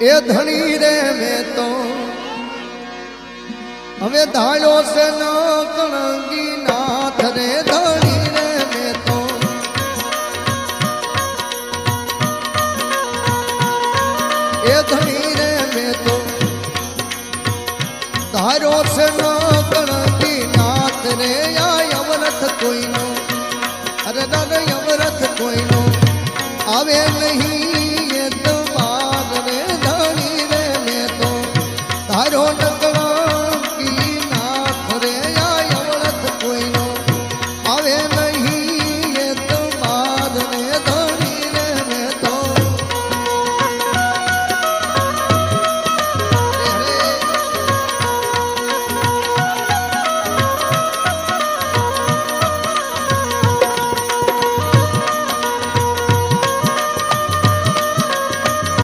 એ ધણી રે મેં તો હવે ધાળ્યો છે ન કણગી નાથ રે ધણી રે મેં તો એ ધણી રે મેં તો ધાર્યો છે ન કણગી નાથ રે આ અવરથ કોઈનો અરે દાદા અવરથ કોઈનો આવે નહીં